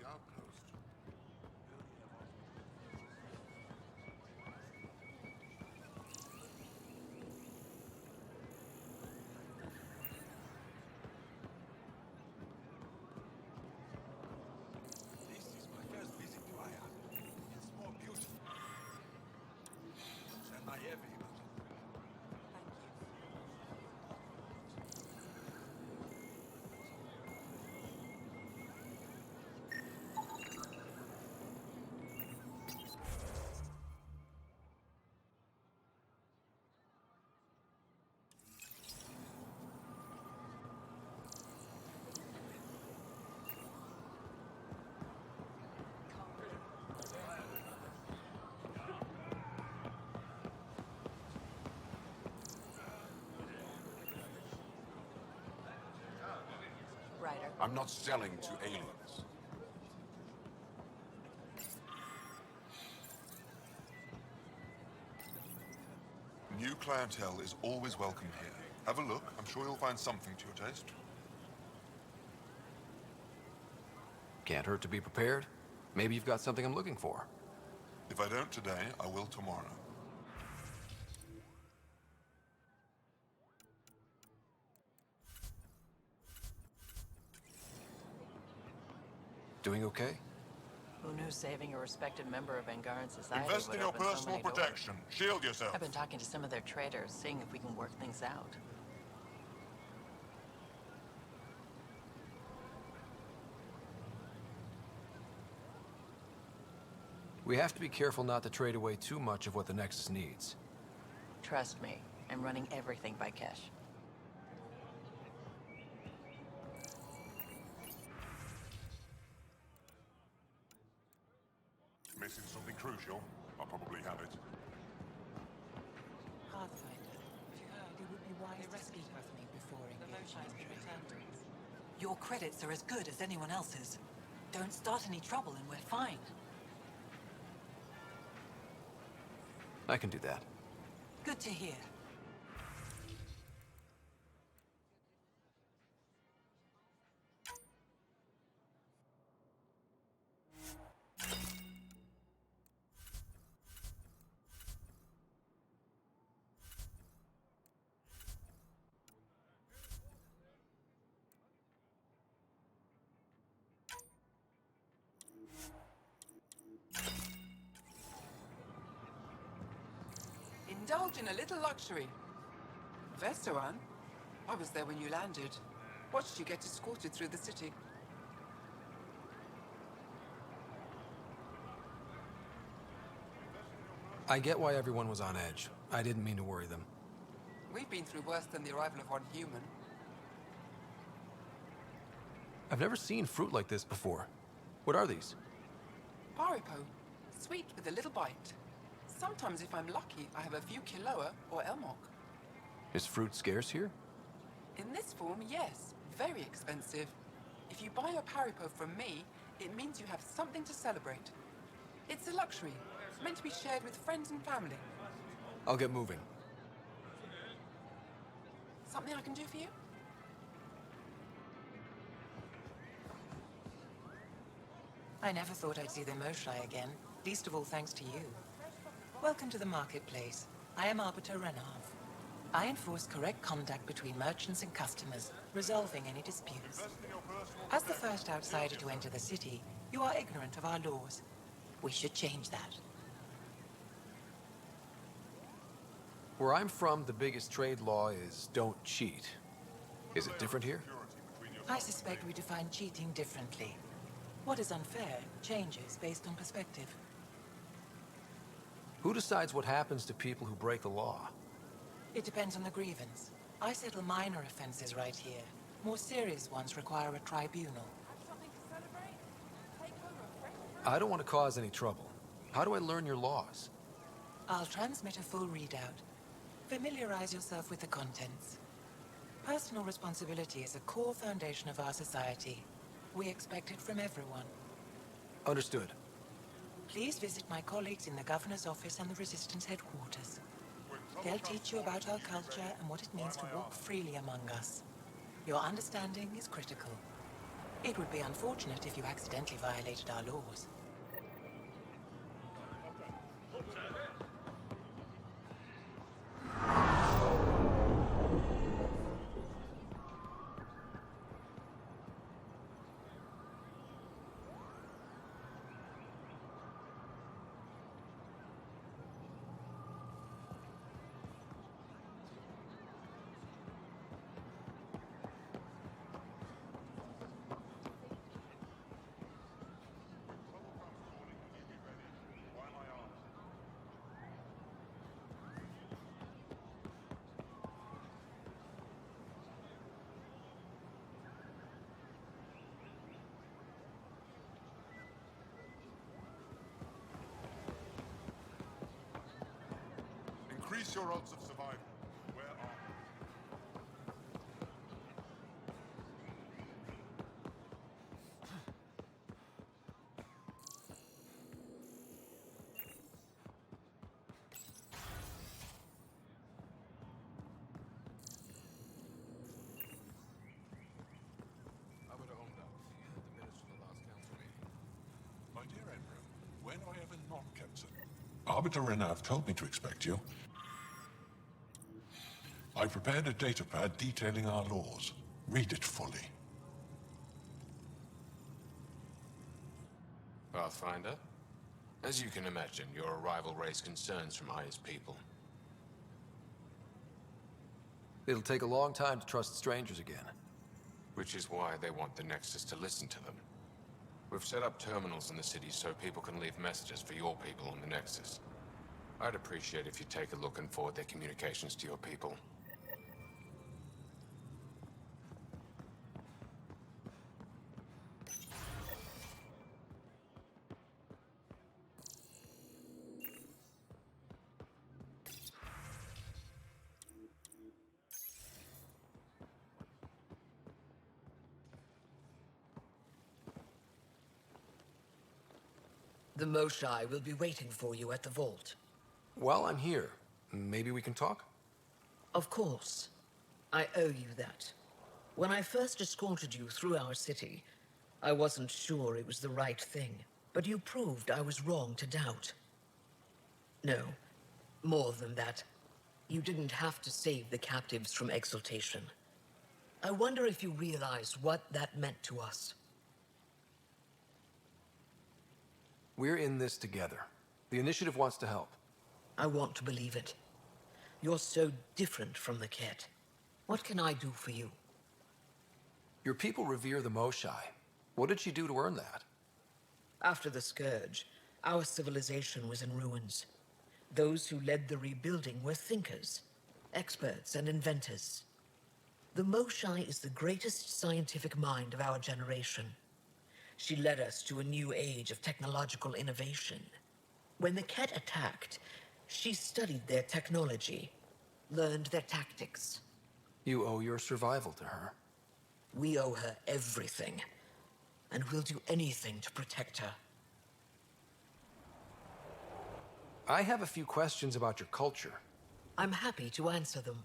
outpost. This is my first visit to Aya. It's more beautiful. Than I ever imagined. Thank you. Ryder. I'm not selling to aliens. New clientele is always welcome here. Have a look. I'm sure you'll find something to your taste. Can't hurt to be prepared. Maybe you've got something I'm looking for. If I don't today, I will tomorrow. Doing okay? Who knew saving a respected member of Angaran society Invest would in your open so personal many doors? protection. Shield yourself. I've been talking to some of their traders, seeing if we can work things out. We have to be careful not to trade away too much of what the Nexus needs. Trust me, I'm running everything by cash. Missing something crucial? I'll probably have it. Pathfinder, if you heard, it would be wise to speak with me before engaging in trade. Your credits are as good as anyone else's. Don't start any trouble and we're fine. I can do that. Good to hear. Indulge in a little luxury. Veteran? I was there when you landed. Watched you get escorted through the city. I get why everyone was on edge. I didn't mean to worry them. We've been through worse than the arrival of one human. I've never seen fruit like this before. What are these? Paripo. Sweet with a little bite. Sometimes if I'm lucky, I have a few kiloa or elmok. Is fruit scarce here? In this form, yes. Very expensive. If you buy a paripo from me, it means you have something to celebrate. It's a luxury, meant to be shared with friends and family. I'll get moving. Something I can do for you? I never thought I'd see the Moshlai again, least of all thanks to you. Welcome to the marketplace. I am Arbiter Renav. I enforce correct conduct between merchants and customers, resolving any disputes. As the first outsider to enter the city, you are ignorant of our laws. We should change that. Where I'm from, the biggest trade law is don't cheat. Is it different here? I suspect we define cheating differently. What is unfair changes based on perspective. Who decides what happens to people who break the law? It depends on the grievance. I settle minor offenses right here. More serious ones require a tribunal. I don't want to cause any trouble. How do I learn your laws? I'll transmit a full readout. Familiarize yourself with the contents. Personal responsibility is a core foundation of our society. We expect it from everyone. Understood. Please visit my colleagues in the Governor's office and the Resistance headquarters. They'll teach you about our culture and what it means to walk freely among us. Your understanding is critical. It would be unfortunate if you accidentally violated our laws. Increase your odds of survival. Where are I would have owned up the minutes from the last council meeting. My dear Emperor, when I ever not kept it? Arbiter Renav told me to expect you. I prepared a datapad detailing our laws. Read it fully. Pathfinder? As you can imagine, your arrival raised concerns from Aya's people. It'll take a long time to trust strangers again. Which is why they want the Nexus to listen to them. We've set up terminals in the city so people can leave messages for your people on the Nexus. I'd appreciate if you take a look and forward their communications to your people. The Moshai will be waiting for you at the vault. While I'm here, maybe we can talk? Of course. I owe you that. When I first escorted you through our city, I wasn't sure it was the right thing, but you proved I was wrong to doubt. No, more than that. You didn't have to save the captives from exaltation. I wonder if you realize what that meant to us. We're in this together. The Initiative wants to help. I want to believe it. You're so different from the Kett. What can I do for you? Your people revere the Moshai. What did she do to earn that? After the Scourge, our civilization was in ruins. Those who led the rebuilding were thinkers, experts and inventors. The Moshai is the greatest scientific mind of our generation. She led us to a new age of technological innovation. When the Kett attacked, she studied their technology, learned their tactics. You owe your survival to her. We owe her everything, and we'll do anything to protect her. I have a few questions about your culture. I'm happy to answer them.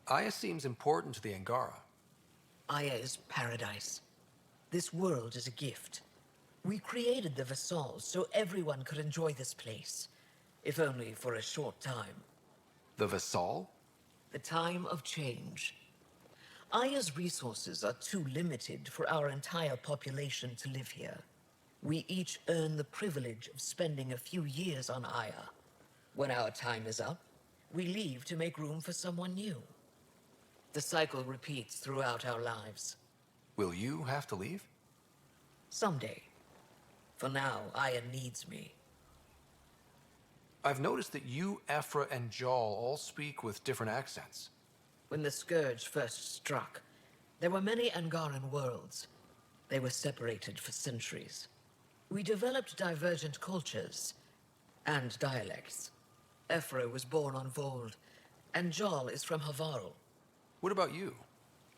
Aya seems important to the Angara. Aya is paradise. This world is a gift. We created the Vassals so everyone could enjoy this place, if only for a short time. The Vassal? The time of change. Aya's resources are too limited for our entire population to live here. We each earn the privilege of spending a few years on Aya. When our time is up, we leave to make room for someone new. The cycle repeats throughout our lives. Will you have to leave? Someday. For now, Aya needs me. I've noticed that you, Ephra, and Jal all speak with different accents. When the Scourge first struck, there were many Angaran worlds. They were separated for centuries. We developed divergent cultures and dialects. Ephra was born on Vold, and Jal is from Havarl. What about you?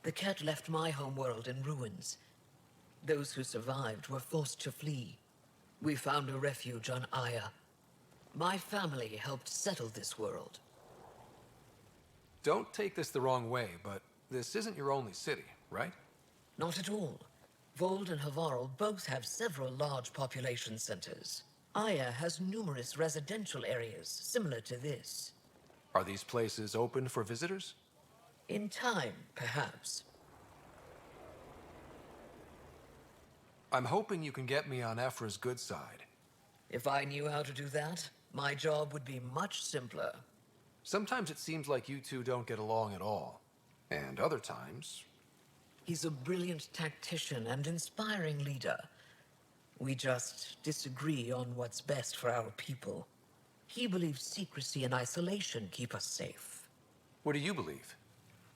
The Kett left my homeworld in ruins. Those who survived were forced to flee. We found a refuge on Aya. My family helped settle this world. Don't take this the wrong way, but this isn't your only city, right? Not at all. Vold and Havarl both have several large population centers. Aya has numerous residential areas similar to this. Are these places open for visitors? In time, perhaps. I'm hoping you can get me on Ephra's good side. If I knew how to do that, my job would be much simpler. Sometimes it seems like you two don't get along at all. And other times... He's a brilliant tactician and inspiring leader. We just disagree on what's best for our people. He believes secrecy and isolation keep us safe. What do you believe?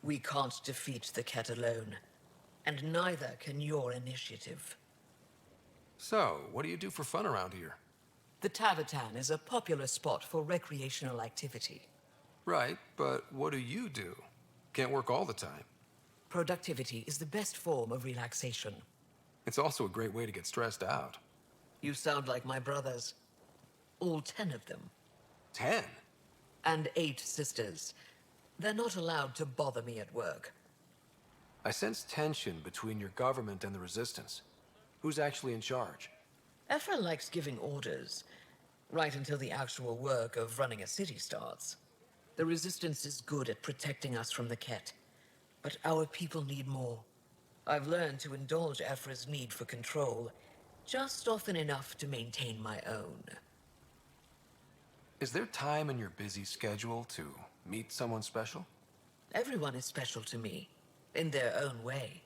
We can't defeat the Kett alone. And neither can your initiative. So, what do you do for fun around here? The Tavatan is a popular spot for recreational activity. Right, but what do you do? Can't work all the time. Productivity is the best form of relaxation. It's also a great way to get stressed out. You sound like my brothers. All 10 of them. 10? And 8 sisters. They're not allowed to bother me at work. I sense tension between your government and the Resistance. Who's actually in charge? Ephra likes giving orders, right until the actual work of running a city starts. The Resistance is good at protecting us from the Kett, but our people need more. I've learned to indulge Ephra's need for control, just often enough to maintain my own. Is there time in your busy schedule to meet someone special? Everyone is special to me, in their own way.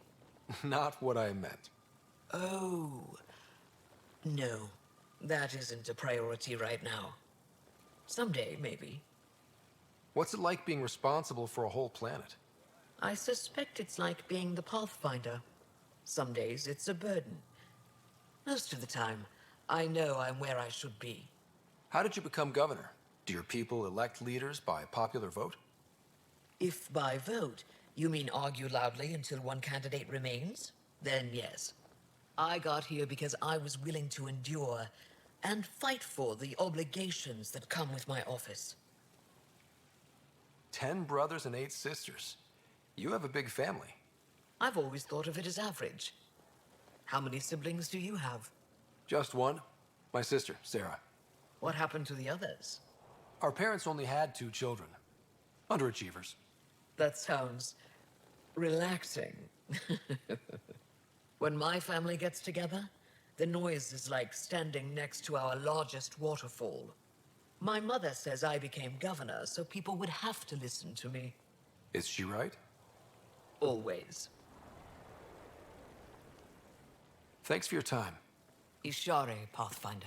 Not what I meant. Oh. No, that isn't a priority right now. Someday, maybe. What's it like being responsible for a whole planet? I suspect it's like being the Pathfinder. Some days it's a burden. Most of the time, I know I'm where I should be. How did you become governor? Do your people elect leaders by popular vote? If by vote, you mean argue loudly until one candidate remains, then yes. I got here because I was willing to endure and fight for the obligations that come with my office. 10 brothers and 8 sisters. You have a big family. I've always thought of it as average. How many siblings do you have? Just one. My sister, Sara. What happened to the others? Our parents only had 2 children. Underachievers. That sounds relaxing. When my family gets together, the noise is like standing next to our largest waterfall. My mother says I became governor, so people would have to listen to me. Is she right? Always. Thanks for your time. Ishare, Pathfinder.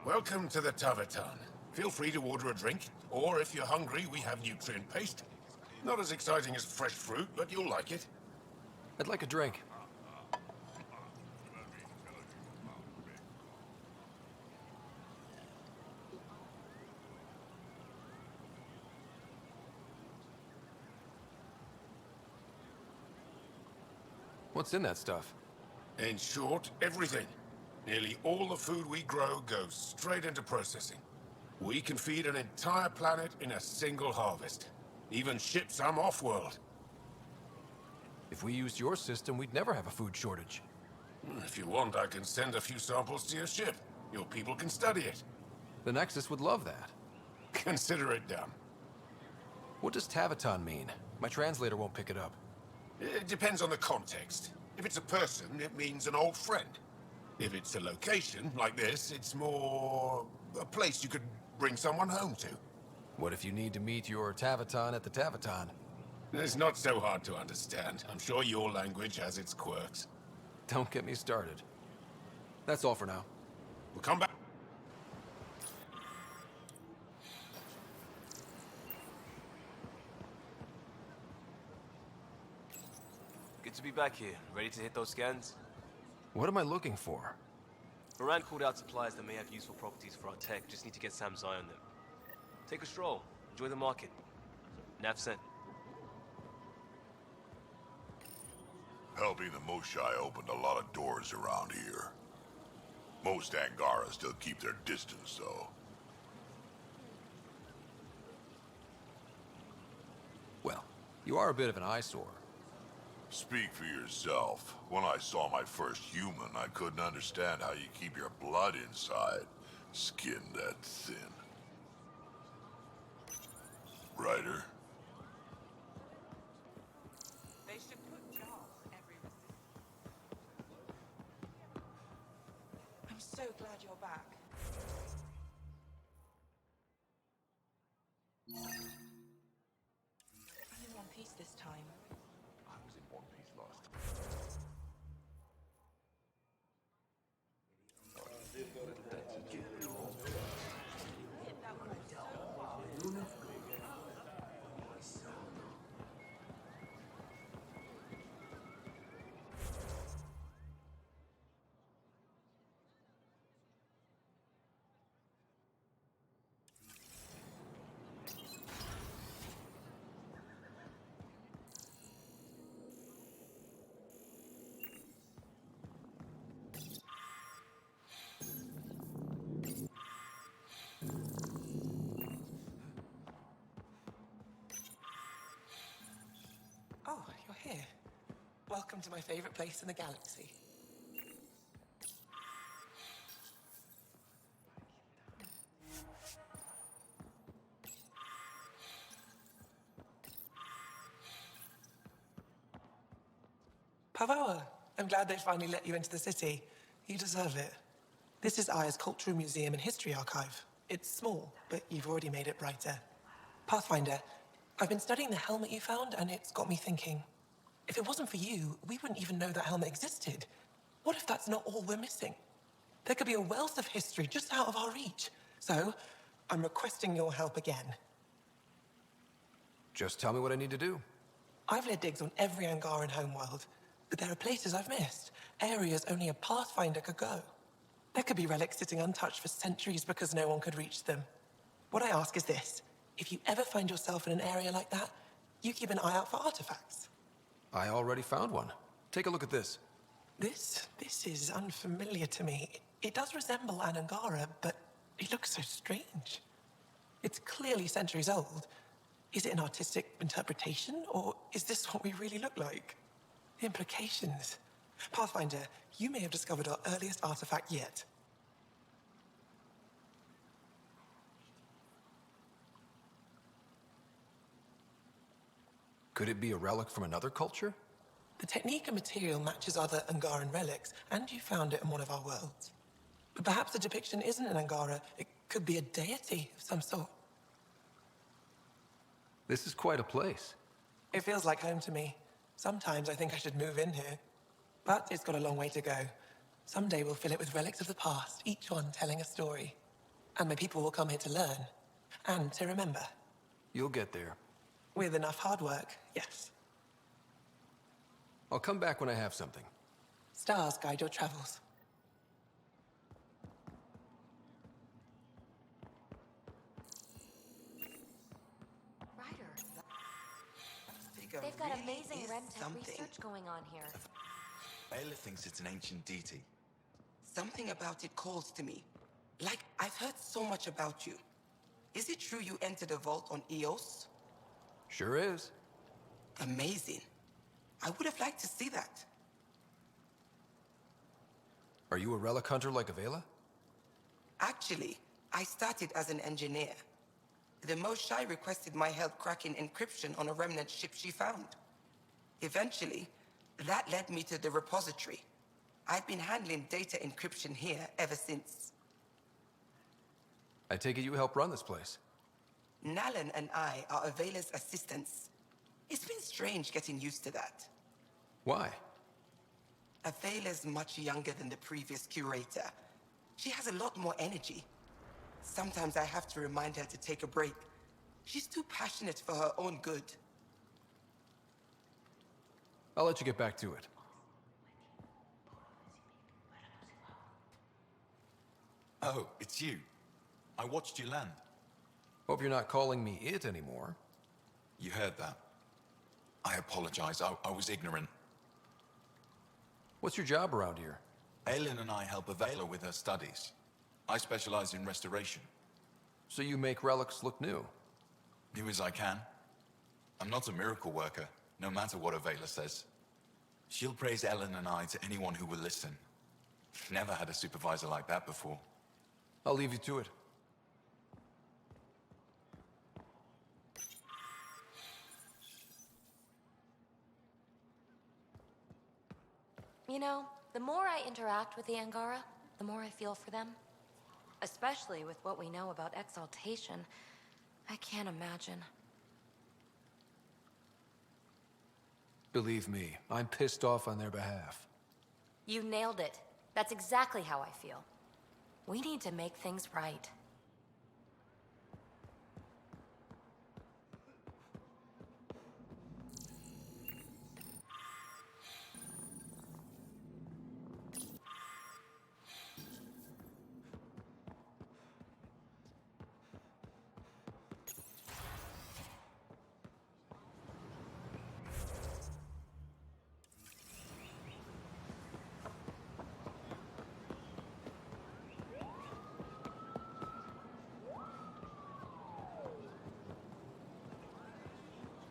Welcome to the Tavertan. Feel free to order a drink, or if you're hungry, we have nutrient paste. Not as exciting as fresh fruit, but you'll like it. I'd like a drink. What's in that stuff? In short, everything. Nearly all the food we grow goes straight into processing. We can feed an entire planet in a single harvest. Even ship some off-world. If we used your system, we'd never have a food shortage. If you want, I can send a few samples to your ship. Your people can study it. The Nexus would love that. Consider it done. What does Tavertan mean? My translator won't pick it up. It depends on the context. If it's a person, it means an old friend. If it's a location, like this, it's more a place you could bring someone home to. What if you need to meet your Tavertan at the Tavertan? It's not so hard to understand. I'm sure your language has its quirks. Don't get me started. That's all for now. We'll come back. Good to be back here. Ready to hit those scans? What am I looking for? Moran called out supplies that may have useful properties for our tech. Just need to get Sam's eye on them. Take a stroll. Enjoy the market. Nav sent. Helping the Moshai opened a lot of doors around here. Most Angara still keep their distance, though. Well, you are a bit of an eyesore. Speak for yourself. When I saw my first human, I couldn't understand how you keep your blood inside. Skin that thin. Ryder? They should put jars every I'm so glad you're back. I'm in one piece this time. I was in one piece last time. Oh, you're here. Welcome to my favorite place in the galaxy. Pavawa, I'm glad they finally let you into the city. You deserve it. This is Aya's Cultural Museum and History Archive. It's small, but you've already made it brighter. Pathfinder, I've been studying the helmet you found, and it's got me thinking. If it wasn't for you, we wouldn't even know that helmet existed. What if that's not all we're missing? There could be a wealth of history just out of our reach. So, I'm requesting your help again. Just tell me what I need to do. I've led digs on every Angaran homeworld, but there are places I've missed, areas only a Pathfinder could go. There could be relics sitting untouched for centuries because no one could reach them. What I ask is this. If you ever find yourself in an area like that, you keep an eye out for artifacts. I already found one. Take a look at this. This is unfamiliar to me. It does resemble an Angara, but it looks so strange. It's clearly centuries old. Is it an artistic interpretation, or is this what we really look like? The implications. Pathfinder, you may have discovered our earliest artifact yet. Could it be a relic from another culture? The technique and material matches other Angaran relics, and you found it in one of our worlds. But perhaps the depiction isn't an Angara. It could be a deity of some sort. This is quite a place. It feels like home to me. Sometimes I think I should move in here. But it's got a long way to go. Someday we'll fill it with relics of the past, each one telling a story. And my people will come here to learn. And to remember. You'll get there. With enough hard work, yes. I'll come back when I have something. Stars guide your travels. Ryder. They've got amazing remnant research going on here. Ayla thinks it's an ancient deity. Something about it calls to me. Like, I've heard so much about you. Is it true you entered a vault on Eos? Sure is. Amazing. I would have liked to see that. Are you a relic hunter like Avela? Actually, I started as an engineer. The Moshae requested my help cracking encryption on a remnant ship she found. Eventually, that led me to the repository. I've been handling data encryption here ever since. I take it you help run this place. Nalan and I are Avela's assistants. It's been strange getting used to that. Why? Avela's much younger than the previous curator. She has a lot more energy. Sometimes I have to remind her to take a break. She's too passionate for her own good. I'll let you get back to it. Oh, it's you. I watched you land. Hope you're not calling me it anymore. You heard that. I apologize. I was ignorant. What's your job around here? Aylin and I help Avela with her studies. I specialize in restoration. So you make relics look new? New as I can. I'm not a miracle worker, no matter what Avela says. She'll praise Ellen and I to anyone who will listen. Never had a supervisor like that before. I'll leave you to it. You know, the more I interact with the Angara, the more I feel for them. Especially with what we know about exaltation. I can't imagine. Believe me, I'm pissed off on their behalf. You nailed it. That's exactly how I feel. We need to make things right.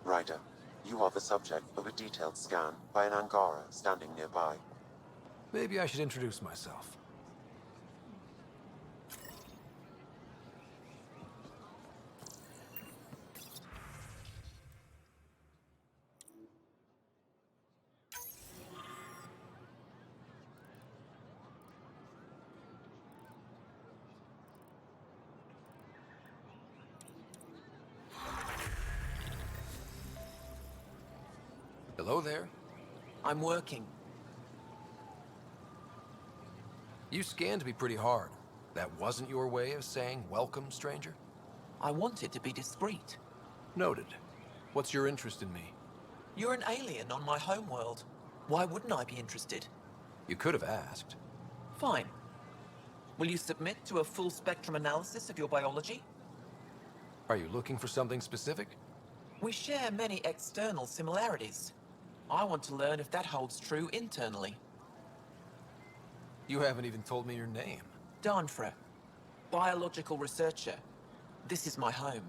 Ryder, you are the subject of a detailed scan by an Angara standing nearby. Maybe I should introduce myself. Hello there. I'm working. You scanned me pretty hard. That wasn't your way of saying welcome, stranger? I wanted to be discreet. Noted. What's your interest in me? You're an alien on my homeworld. Why wouldn't I be interested? You could have asked. Fine. Will you submit to a full spectrum analysis of your biology? Are you looking for something specific? We share many external similarities. I want to learn if that holds true internally. You haven't even told me your name. Danfra, biological researcher. This is my home.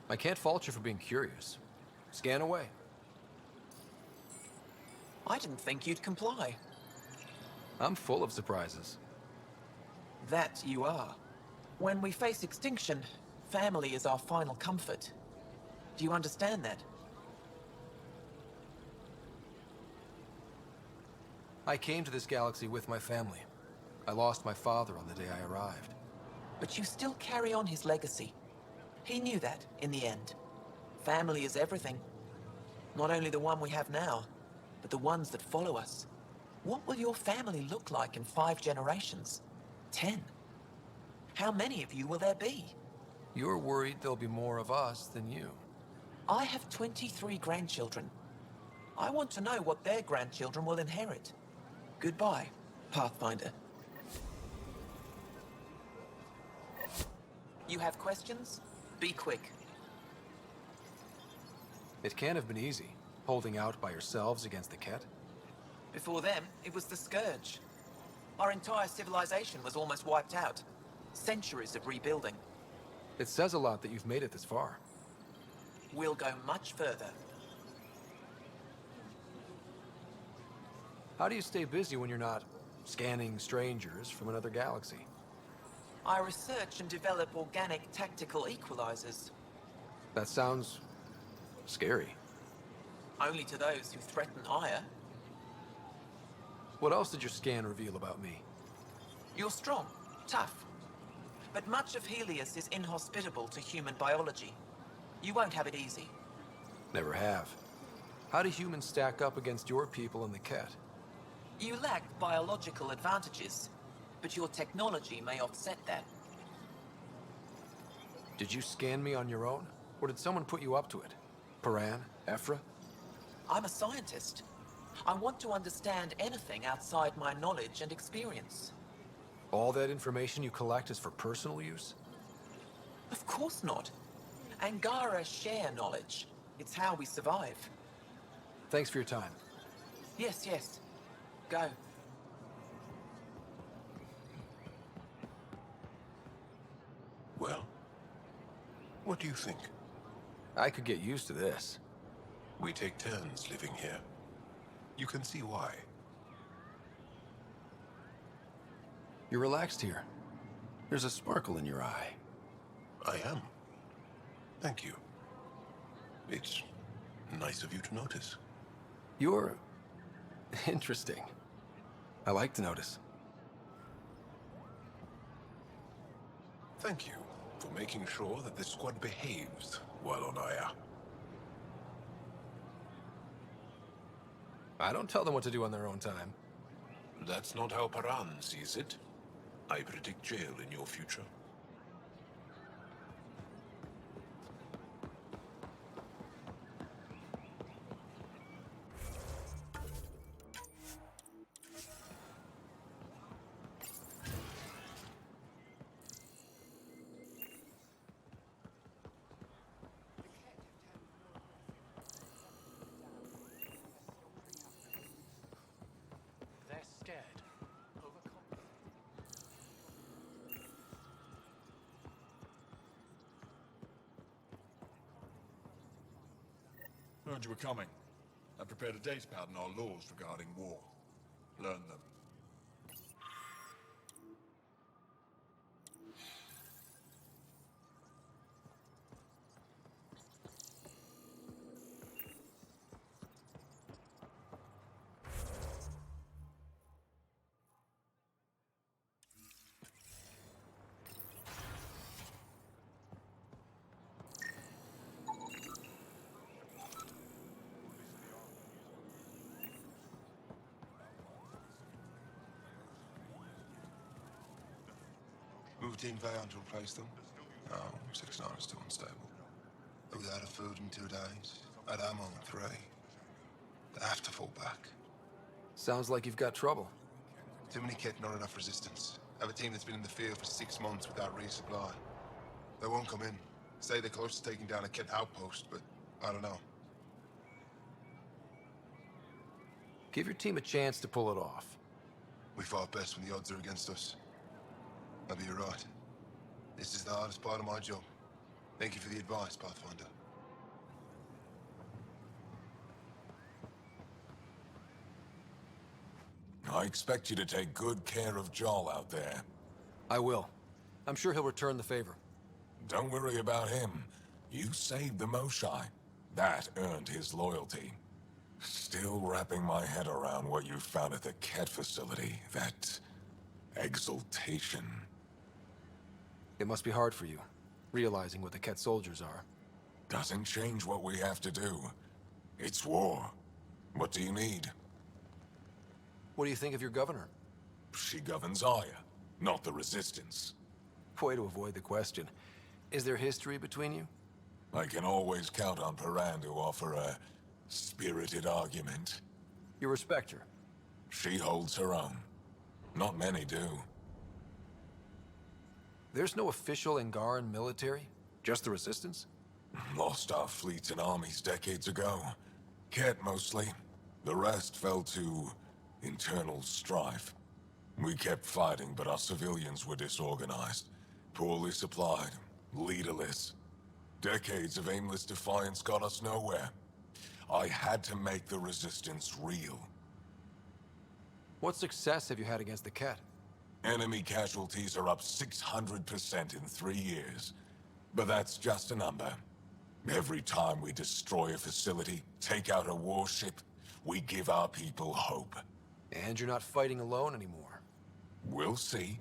I can't fault you for being curious. Scan away. I didn't think you'd comply. I'm full of surprises. That you are. When we face extinction, family is our final comfort. Do you understand that? I came to this galaxy with my family. I lost my father on the day I arrived. But you still carry on his legacy. He knew that, in the end. Family is everything. Not only the one we have now, but the ones that follow us. What will your family look like in 5 generations? 10? How many of you will there be? You're worried there'll be more of us than you. I have 23 grandchildren. I want to know what their grandchildren will inherit. Goodbye, Pathfinder. You have questions? Be quick. It can't have been easy, holding out by yourselves against the Kett. Before them, it was the Scourge. Our entire civilization was almost wiped out. Centuries of rebuilding. It says a lot that you've made it this far. We'll go much further. How do you stay busy when you're not scanning strangers from another galaxy? I research and develop organic tactical equalizers. That sounds scary. Only to those who threaten ire. What else did your scan reveal about me? You're strong, tough. But much of Helios is inhospitable to human biology. You won't have it easy. Never have. How do humans stack up against your people and the Kett? You lack biological advantages, but your technology may offset that. Did you scan me on your own? Or did someone put you up to it? Paran? Ephra? I'm a scientist. I want to understand anything outside my knowledge and experience. All that information you collect is for personal use? Of course not. Angara share knowledge. It's how we survive. Thanks for your time. Yes, yes. Go. Well, what do you think? I could get used to this. We take turns living here. You can see why. You're relaxed here. There's a sparkle in your eye. I am. Thank you. It's nice of you to notice. You're interesting. I like to notice. Thank you for making sure that the squad behaves while on IR. I don't tell them what to do on their own time. That's not how Paran sees it. I predict jail in your future. They're scared. Heard you were coming. I prepared a datapad on our laws regarding war. Learn them. Moved Team Vayon to replace them. No, 6-9 is still unstable. They're without a food in 2 days. Had ammo in 3. They have to fall back. Sounds like you've got trouble. Too many Kett, not enough resistance. Have a team that's been in the field for 6 months without resupply. They won't come in. Say they're close to taking down a Kett outpost, but I don't know. Give your team a chance to pull it off. We fight best when the odds are against us. Maybe you're right. This is the hardest part of my job. Thank you for the advice, Pathfinder. I expect you to take good care of Jarl out there. I will. I'm sure he'll return the favor. Don't worry about him. You saved the Moshai. That earned his loyalty. Still wrapping my head around what you found at the Kett facility. That exaltation. It must be hard for you, realizing what the Kett soldiers are. Doesn't change what we have to do. It's war. What do you need? What do you think of your governor? She governs Aya, not the Resistance. Way to avoid the question. Is there history between you? I can always count on Paran to offer a spirited argument. You respect her? She holds her own. Not many do. There's no official Angaran military? Just the Resistance? Lost our fleets and armies decades ago. Kett mostly. The rest fell to internal strife. We kept fighting, but our civilians were disorganized. Poorly supplied, leaderless. Decades of aimless defiance got us nowhere. I had to make the Resistance real. What success have you had against the Kett? Enemy casualties are up 600% in 3 years. But that's just a number. Every time we destroy a facility, take out a warship, we give our people hope. And you're not fighting alone anymore. We'll see.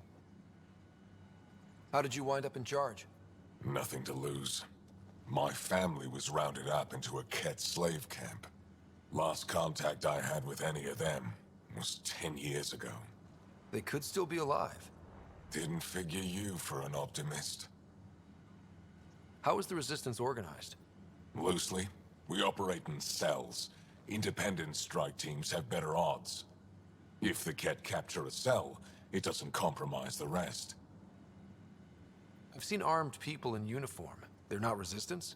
How did you wind up in charge? Nothing to lose. My family was rounded up into a Kett slave camp. Last contact I had with any of them was 10 years ago. They could still be alive. Didn't figure you for an optimist. How is the Resistance organized? Loosely, we operate in cells. Independent strike teams have better odds. If the Kett capture a cell, it doesn't compromise the rest. I've seen armed people in uniform. They're not Resistance?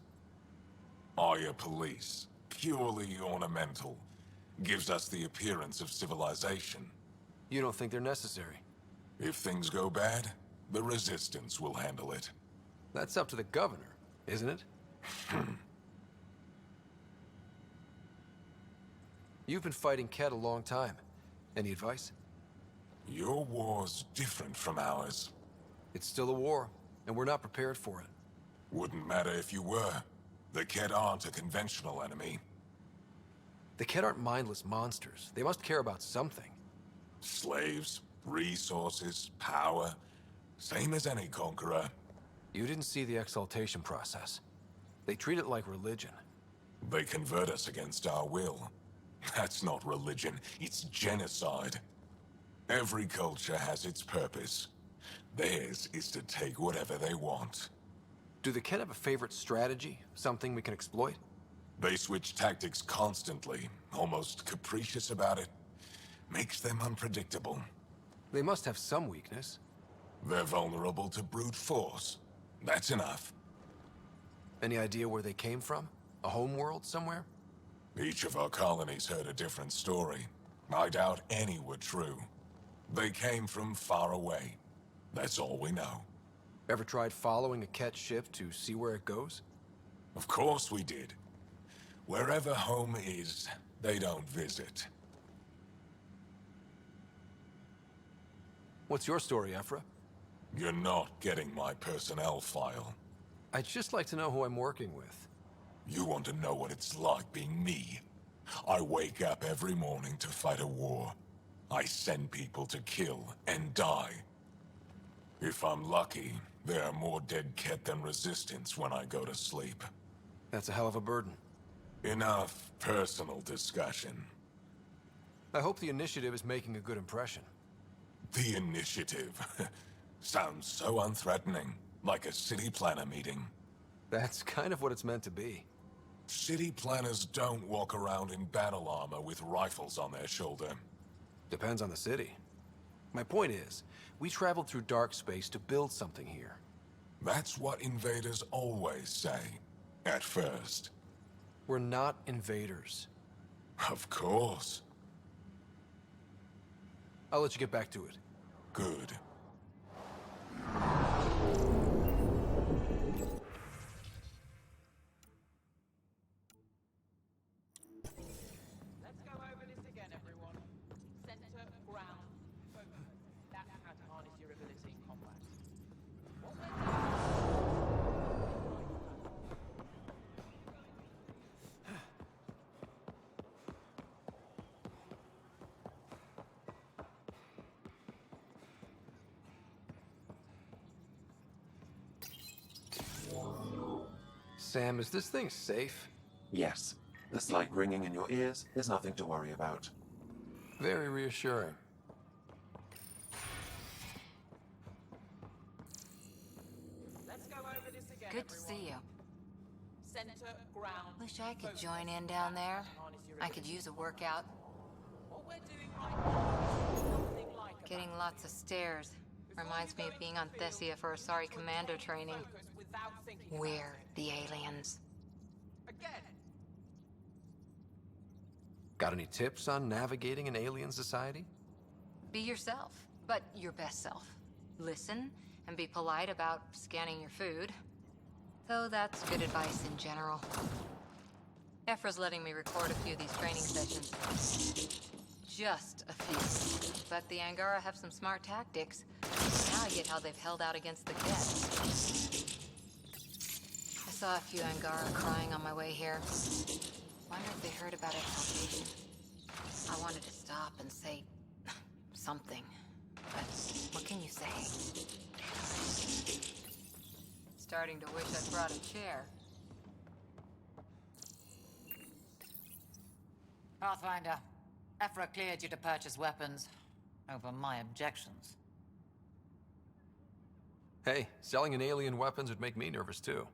Aya police. Purely ornamental. Gives us the appearance of civilization. You don't think they're necessary? If things go bad, the Resistance will handle it. That's up to the governor, isn't it? You've been fighting Kett a long time. Any advice? Your war's different from ours. It's still a war, and we're not prepared for it. Wouldn't matter if you were. The Kett aren't a conventional enemy. The Kett aren't mindless monsters. They must care about something. Slaves, resources, power. Same as any conqueror. You didn't see the exaltation process. They treat it like religion. They convert us against our will. That's not religion, it's genocide. Every culture has its purpose. Theirs is to take whatever they want. Do the Kett have a favorite strategy? Something we can exploit? They switch tactics constantly, almost capricious about it. Makes them unpredictable. They must have some weakness. They're vulnerable to brute force. That's enough. Any idea where they came from? A homeworld somewhere? Each of our colonies heard a different story. I doubt any were true. They came from far away. That's all we know. Ever tried following a Kett ship to see where it goes? Of course we did. Wherever home is, they don't visit. What's your story, Ephra? You're not getting my personnel file. I'd just like to know who I'm working with. You want to know what it's like being me? I wake up every morning to fight a war. I send people to kill and die. If I'm lucky, there are more dead Kett than Resistance when I go to sleep. That's a hell of a burden. Enough personal discussion. I hope the initiative is making a good impression. The initiative? Sounds so unthreatening, like a city planner meeting. That's kind of what it's meant to be. City planners don't walk around in battle armor with rifles on their shoulder. Depends on the city. My point is, we traveled through dark space to build something here. That's what invaders always say, at first. We're not invaders. Of course. I'll let you get back to it. Good. Let's go over this again, everyone. Center, ground, focus. That's how to harness your ability in combat. What we're Sam, is this thing safe? Yes. The slight ringing in your ears is nothing to worry about. Very reassuring. Good to see you. Center, ground. Wish I could join in down there. I could use a workout. What we're doing right now is nothing like Getting lots of stairs. Reminds me of being on Thessia for Asari Commando training. We're the aliens. Again. Got any tips on navigating an alien society? Be yourself, but your best self. Listen, and be polite about scanning your food. Though that's good advice in general. Ephra's letting me record a few of these training sessions. Just a few. But the Angara have some smart tactics. Now I get how they've held out against the Kett. I saw a few Angara crying on my way here. Wonder if they heard about exaltation. I wanted to stop and say something. But what can you say? Starting to wish I'd brought a chair. Pathfinder, Ephra cleared you to purchase weapons over my objections. Hey, selling an alien weapons would make me nervous too.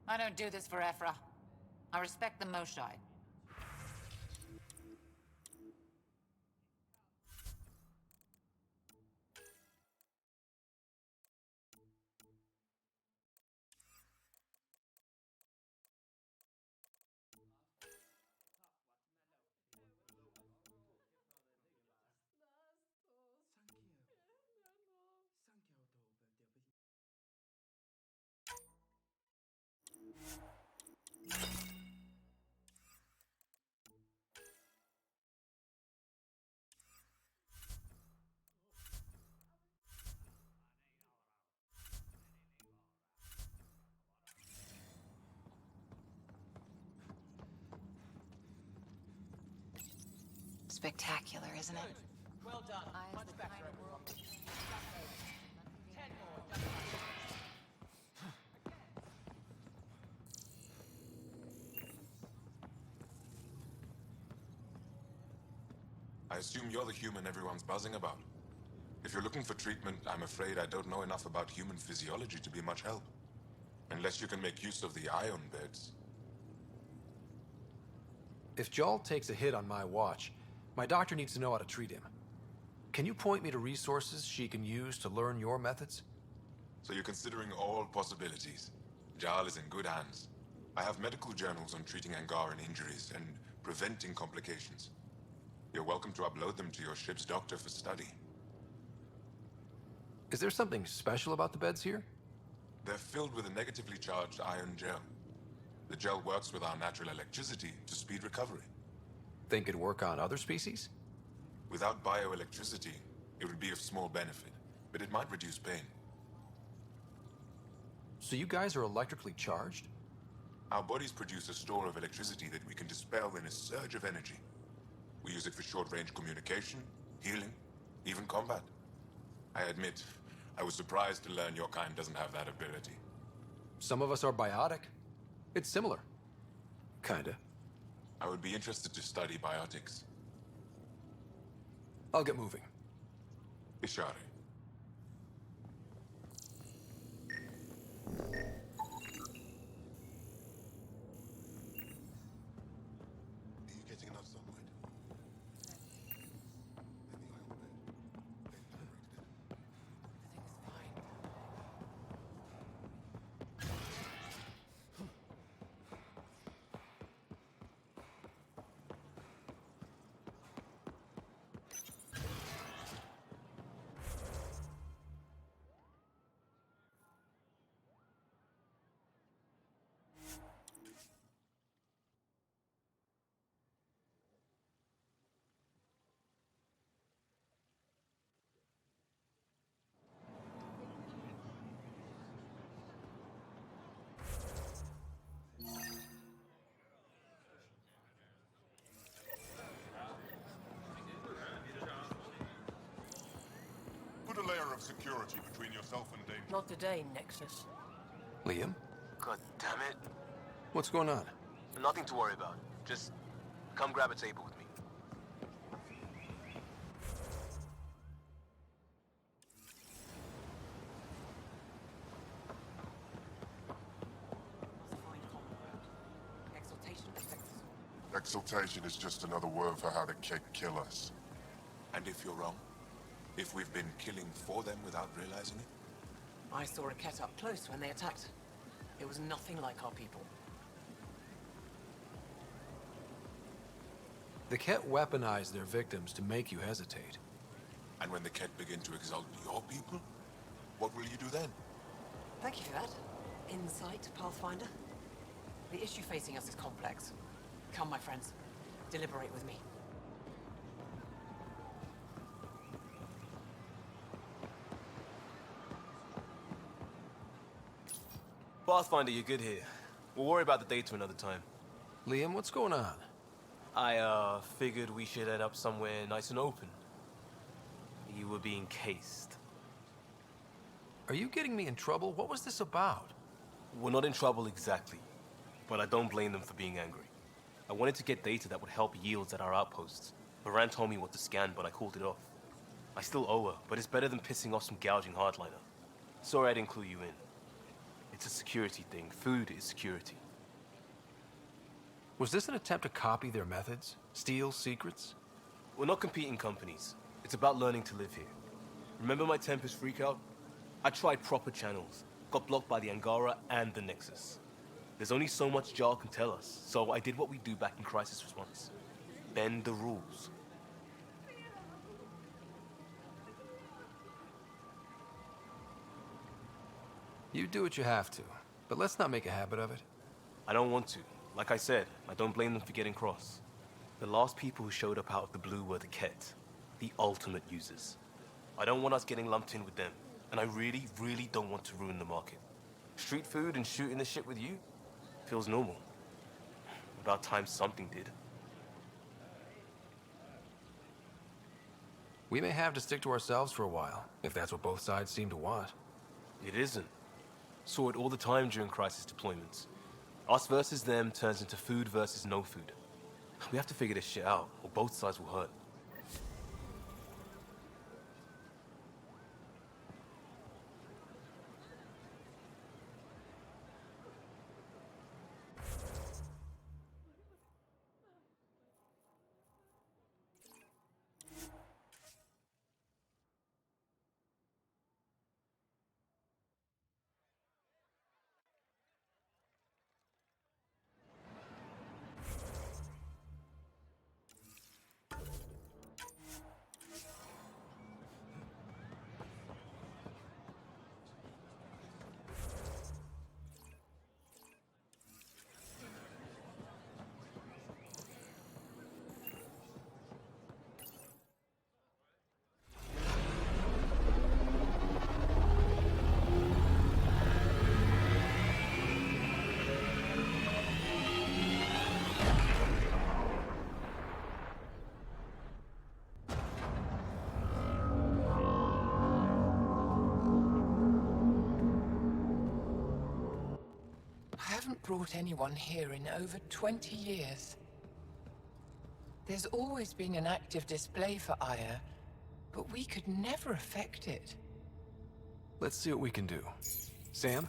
I don't do this for Ephra. I respect the Moshai. Spectacular, isn't it? Well done. Much better, everyone. 10 more. Just I assume you're the human everyone's buzzing about. If you're looking for treatment, I'm afraid I don't know enough about human physiology to be much help. Unless you can make use of the ion beds. If Jal takes a hit on my watch, my doctor needs to know how to treat him. Can you point me to resources she can use to learn your methods? So you're considering all possibilities. Jal is in good hands. I have medical journals on treating Angaran injuries and preventing complications. You're welcome to upload them to your ship's doctor for study. Is there something special about the beds here? They're filled with a negatively charged ion gel. The gel works with our natural electricity to speed recovery. Think it'd work on other species? Without bioelectricity, it would be of small benefit, but it might reduce pain. So you guys are electrically charged? Our bodies produce a store of electricity that we can dispel in a surge of energy. We use it for short-range communication, healing, even combat. I admit, I was surprised to learn your kind doesn't have that ability. Some of us are biotic. It's similar. Kinda. I would be interested to study biotics. I'll get moving. Ishari. Are you getting enough sunlight? Put a layer of security between yourself and danger. Not today, Nexus. Liam? God damn it. What's going on? Nothing to worry about. Just come grab a table with me. Exaltation is just another word for how the Kett kill us. And if you're wrong? If we've been killing for them without realizing it? I saw a Kett up close when they attacked. It was nothing like our people. The Kett weaponize their victims to make you hesitate. And when the Kett begin to exalt your people, what will you do then? Thank you for that. Insight, Pathfinder. The issue facing us is complex. Come, my friends. Deliberate with me. Pathfinder, you're good here. We'll worry about the data another time. Liam, what's going on? I, figured we should head up somewhere nice and open. You were being cased. Are you getting me in trouble? What was this about? We're not in trouble exactly, but I don't blame them for being angry. I wanted to get data that would help yields at our outposts. Baran told me what to scan, but I called it off. I still owe her, but it's better than pissing off some gouging hardliner. Sorry I didn't clue you in. It's a security thing. Food is security. Was this an attempt to copy their methods? Steal secrets? We're not competing companies. It's about learning to live here. Remember my Tempest freakout? I tried proper channels. Got blocked by the Angara and the Nexus. There's only so much Jar can tell us, so I did what we do back in Crisis Response. Bend the rules. You do what you have to, but let's not make a habit of it. I don't want to. Like I said, I don't blame them for getting cross. The last people who showed up out of the blue were the Kett, the ultimate users. I don't want us getting lumped in with them, and I really, really don't want to ruin the market. Street food and shooting the shit with you feels normal. About time something did. We may have to stick to ourselves for a while, if that's what both sides seem to want. It isn't. Saw it all the time during crisis deployments. Us versus them turns into food versus no food. We have to figure this shit out, or both sides will hurt. I haven't brought anyone here in over 20 years. There's always been an active display for Aya, but we could never affect it. Let's see what we can do. Sam?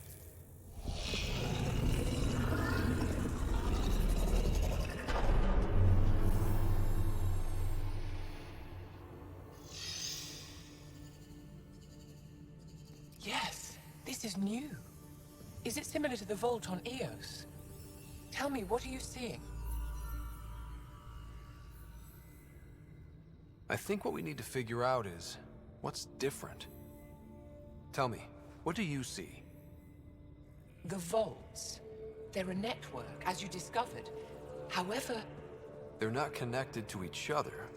Yes, this is new. Is it similar to the vault on Eos? Tell me, what are you seeing? I think what we need to figure out is, what's different? Tell me, what do you see? The vaults. They're a network, as you discovered. However... They're not connected to each other,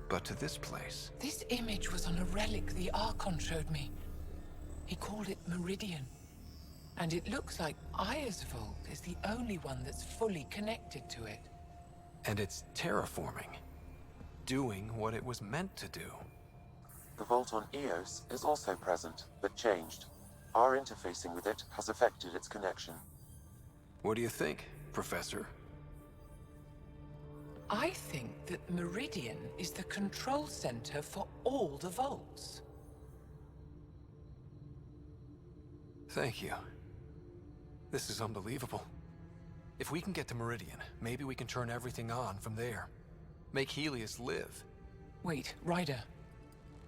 but to this place. This image was on a relic the Archon showed me. He called it Meridian. And it looks like Aya's vault is the only one that's fully connected to it. And it's terraforming. Doing what it was meant to do. The vault on Eos is also present, but changed. Our interfacing with it has affected its connection. What do you think, Professor? I think that Meridian is the control center for all the vaults. Thank you. This is unbelievable. If we can get to Meridian, maybe we can turn everything on from there. Make Helios live. Wait, Ryder.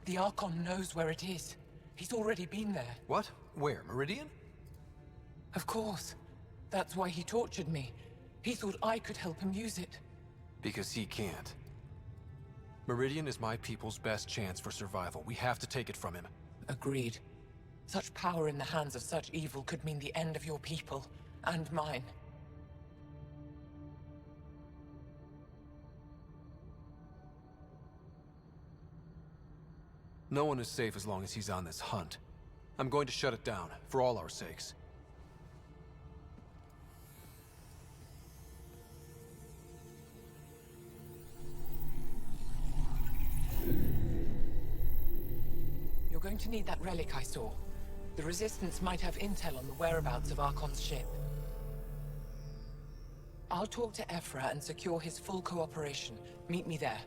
The Archon knows where it is. He's already been there. What? Where? Meridian? Of course. That's why he tortured me. He thought I could help him use it. Because he can't. Meridian is my people's best chance for survival. We have to take it from him. Agreed. Such power in the hands of such evil could mean the end of your people, and mine. No one is safe as long as he's on this hunt. I'm going to shut it down, for all our sakes. You're going to need that relic I saw. The Resistance might have intel on the whereabouts of Archon's ship. I'll talk to Ephra and secure his full cooperation. Meet me there.